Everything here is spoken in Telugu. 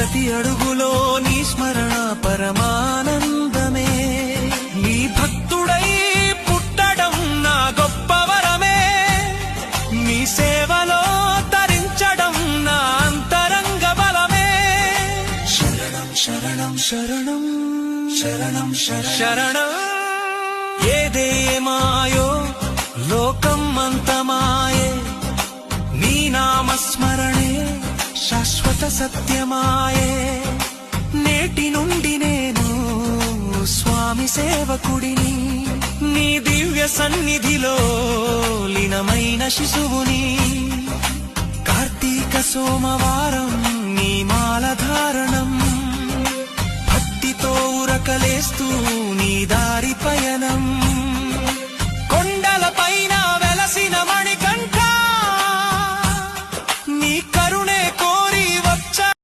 ప్రతి అడుగులో నీ స్మరణ పరమానందమే. నీ భక్తుడై పుట్టడం నా గొప్ప వరమే. నీ సేవలో తరించడం నా అంతరంగ బలమే. శరణం శరణం శరణం శరణం శరణం. ఏదేమాయో లోకం అంతమాయే, నీ నామస్మరణే శాశ్వత సత్యమాయే. నేటి నుండి నేను స్వామి సేవకుడిని, నీ దివ్య సన్నిధిలో లీనమైన శిశువుని. కార్తీక సోమవారం నీ మాల ధారణం, భక్తితో ఉరకలేస్తూ